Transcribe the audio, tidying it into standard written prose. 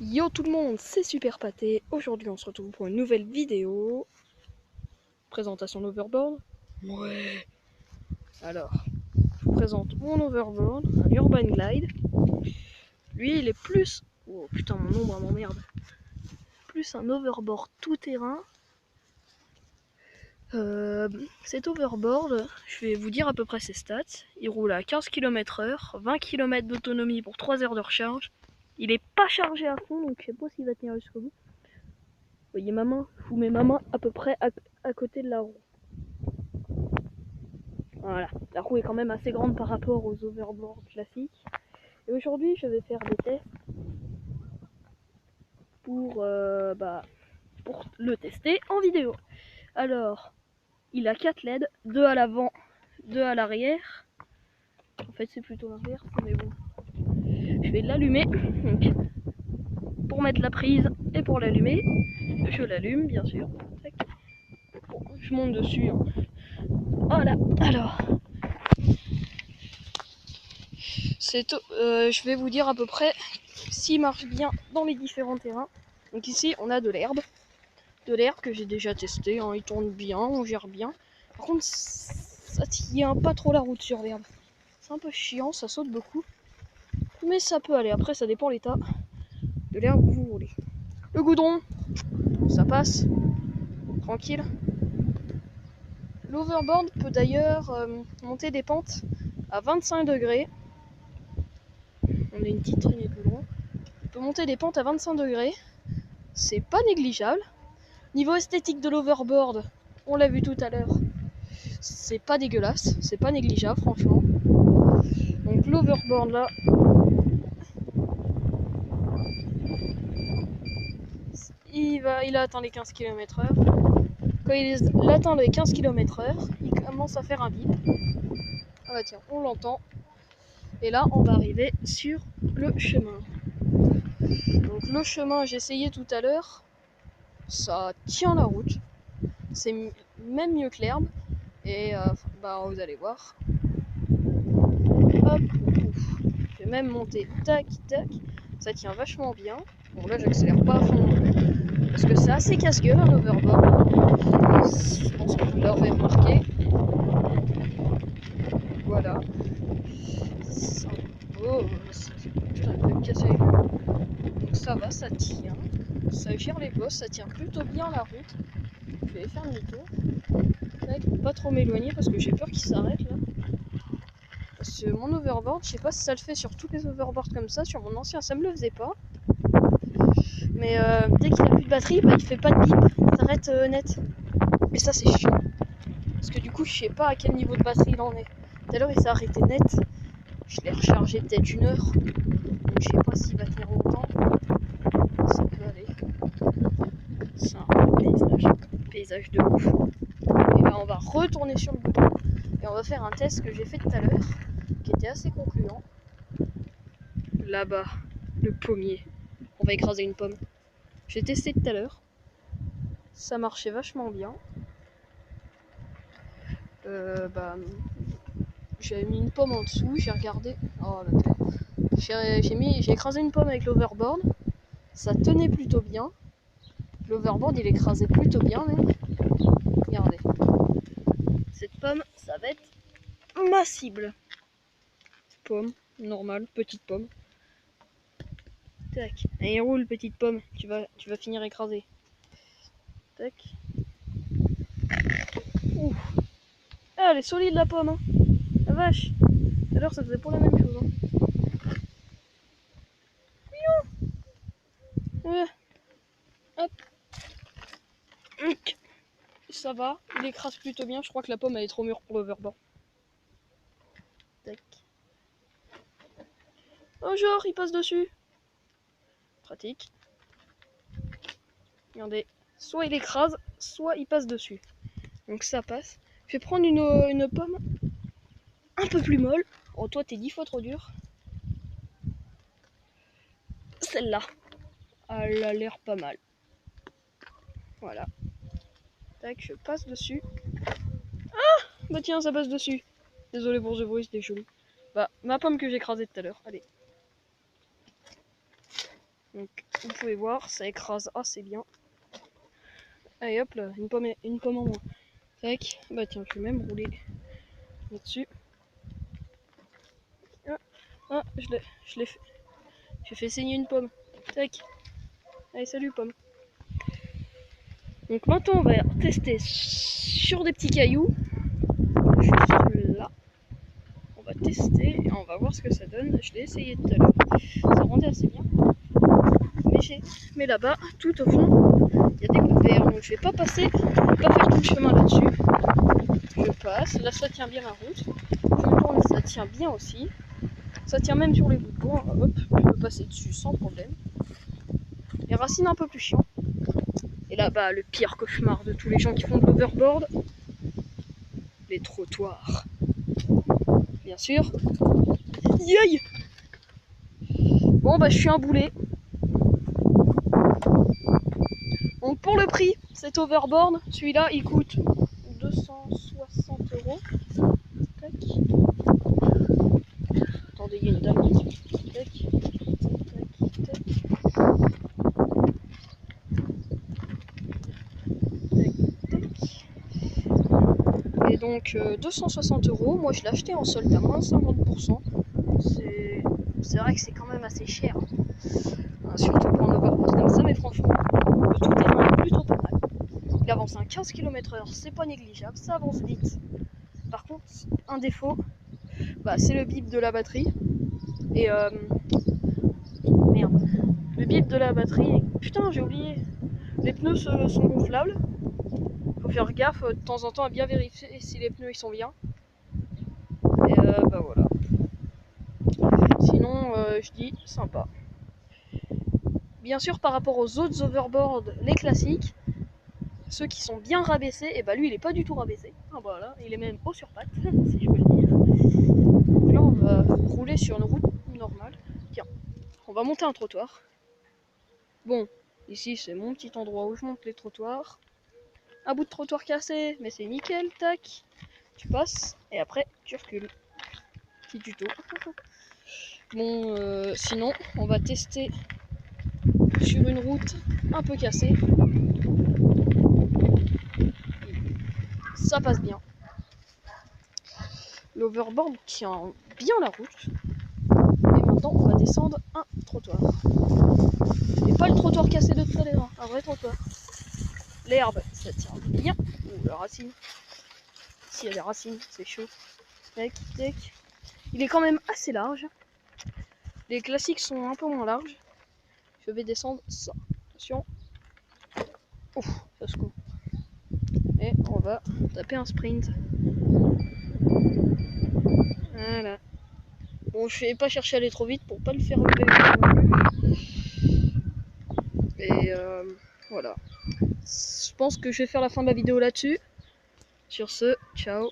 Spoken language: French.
Yo tout le monde, c'est Super Pâté. Aujourd'hui on se retrouve pour une nouvelle vidéo. Présentation d'Overboard. Ouais. Alors, je vous présente mon Overboard, un Urban Glide. Lui il est plus... Oh putain mon ombre m'emmerde. Plus un overboard tout terrain. Cet overboard, je vais vous dire à peu près ses stats. Il roule à 15 km/h, 20 km d'autonomie pour 3 heures de recharge. Il est pas chargé à fond, donc je sais pas s'il va tenir jusqu'au bout. Vous voyez ma main, je vous mets ma main à peu près à côté de la roue. Voilà, la roue est quand même assez grande par rapport aux overboards classiques. Et aujourd'hui, je vais faire des tests pour le tester en vidéo. Alors, il a 4 LED, 2 à l'avant, 2 à l'arrière. En fait, c'est plutôt l'inverse, mais bon. Je vais l'allumer. Donc, pour mettre la prise et pour l'allumer, je l'allume, bien sûr. Bon, je monte dessus. Hein. Voilà, alors. Je vais vous dire à peu près s'il marche bien dans les différents terrains. Donc ici, on a de l'herbe. De l'herbe que j'ai déjà testé, hein. Il tourne bien, on gère bien. Par contre, ça tient pas trop la route sur l'herbe. C'est un peu chiant, ça saute beaucoup. Mais ça peut aller, après ça dépend l'état de l'herbe où vous roulez. Le goudron, ça passe, tranquille. L'overboard peut d'ailleurs monter des pentes à 25 degrés. On a une petite traînée de goudron. Il peut monter des pentes à 25 degrés. C'est pas négligeable. Niveau esthétique de l'overboard, on l'a vu tout à l'heure, c'est pas dégueulasse, c'est pas négligeable franchement. Donc l'overboard là, il a atteint les 15 km/h. Quand il atteint les 15 km/h, il commence à faire un bip. Ah bah tiens, on l'entend. Et là, on va arriver sur le chemin. Donc le chemin, j'ai essayé tout à l'heure, ça tient la route. C'est même mieux que l'herbe. Et vous allez voir. Hop, je vais même monter tac tac, ça tient vachement bien. Bon là j'accélère pas à fond parce que c'est assez casse-gueule un overboard. Je pense que vous l'aurez remarqué. Voilà. Oh, putain, il va me casser. Donc ça va, ça tient. Ça gère les bosses, ça tient plutôt bien la route. Je vais faire demi-tour. Pas trop m'éloigner parce que j'ai peur qu'il s'arrête là. Parce que mon overboard, je sais pas si ça le fait sur tous les overboards comme ça, sur mon ancien ça me le faisait pas. Mais dès qu'il a plus de batterie, il fait pas de bip, il s'arrête net. Et ça c'est chiant. Parce que du coup je sais pas à quel niveau de batterie il en est. Tout à l'heure il s'est arrêté net. Je l'ai rechargé peut-être 1 heure. Donc je sais pas s'il va tenir longtemps. Ça peut aller. C'est un paysage de ouf. Et là on va retourner sur le bouton. Et on va faire un test que j'ai fait tout à l'heure. Qui était assez concluant. Là-bas, le pommier. On va écraser une pomme. J'ai testé tout à l'heure. Ça marchait vachement bien. J'avais mis une pomme en dessous, j'ai regardé. Oh la tête. J'ai écrasé une pomme avec l'overboard. Ça tenait plutôt bien. L'overboard il écrasait plutôt bien même. Regardez. Cette pomme, ça va être ma cible. Pomme, normale, petite pomme. Tac. Allez, roule petite pomme, tu vas finir écrasée. Tac. Ouf. Ah, elle est solide la pomme, hein. La vache. Tout à l'heure ça faisait pas la même chose. Hein. Ouais. Hop. Ça va, il écrase plutôt bien. Je crois que la pomme elle est trop mûre pour l'overboard. Tac. Oh genre, il passe dessus. Pratique. Regardez, soit il écrase, soit il passe dessus. Donc ça passe. Je vais prendre une pomme un peu plus molle. Oh toi t'es 10 fois trop dur. Celle-là. Elle a l'air pas mal. Voilà. Tac, je passe dessus. Ah bah tiens, ça passe dessus. Désolé pour ce bruit, c'était chelou. Bah, ma pomme que j'ai écrasée tout à l'heure. Allez. Donc vous pouvez voir, ça écrase assez bien. Allez hop là, une pomme en moins. Tac, bah tiens, je vais même rouler là-dessus. Ah, je l'ai fait. J'ai fait saigner une pomme. Tac. Allez, salut pomme. Donc maintenant on va tester sur des petits cailloux. Juste là. On va tester et on va voir ce que ça donne. Je l'ai essayé tout à l'heure. Ça rendait assez bien. Mais là-bas, tout au fond, il y a des gouttes verts. Donc je vais pas passer, pas faire tout le chemin là-dessus. Je passe. Là ça tient bien la route. Je me tourne, ça tient bien aussi. Ça tient même sur les bouts de bois. Hop, je peux passer dessus sans problème. Les racines un peu plus chiant. Et là-bas, le pire cauchemar de tous les gens qui font de l'overboard, les trottoirs. Bien sûr. Yaï. Bon bah je suis un boulet. Donc pour le prix, cet overboard, celui-là il coûte 260 €. Tac. Attendez, il y a une dame. Tac. Tac. Et donc 260 €, moi je l'ai acheté en solde à moins 50%. C'est vrai que c'est quand même assez cher. Surtout pour un overboard comme ça, mais franchement, le tout terrain est plutôt pas mal. Il avance à 15 km/h, c'est pas négligeable, ça avance vite. Par contre, un défaut, bah, c'est le bip de la batterie. Et merde, le bip de la batterie. Putain, j'ai oublié. Les pneus sont gonflables. Faut faire gaffe de temps en temps à bien vérifier si les pneus ils sont bien. Et bah voilà. Sinon, je dis sympa. Bien sûr, par rapport aux autres overboards, les classiques, ceux qui sont bien rabaissés, et bah lui il est pas du tout rabaissé. Ah bah là, il est même haut sur pattes, si je peux le dire. Donc là on va rouler sur une route normale. Tiens, on va monter un trottoir. Bon, ici c'est mon petit endroit où je monte les trottoirs. Un bout de trottoir cassé, mais c'est nickel, tac. Tu passes, et après tu recules. Petit tuto. Bon, sinon, on va tester sur une route un peu cassée. Ça passe bien. L'overboard tient bien la route. Et maintenant, on va descendre un trottoir. Et pas le trottoir cassé de tout à l'heure, un vrai trottoir. L'herbe, ça tient bien. Ouh, la racine. S'il y a des racines, c'est chaud. Tac, tac. Il est quand même assez large. Les classiques sont un peu moins larges. Je vais descendre ça. Attention. Ouf, ça se coupe. Et on va taper un sprint. Voilà. Bon, je vais pas chercher à aller trop vite pour pas le faire lever non plus. Et voilà. Je pense que je vais faire la fin de la vidéo là-dessus. Sur ce, ciao.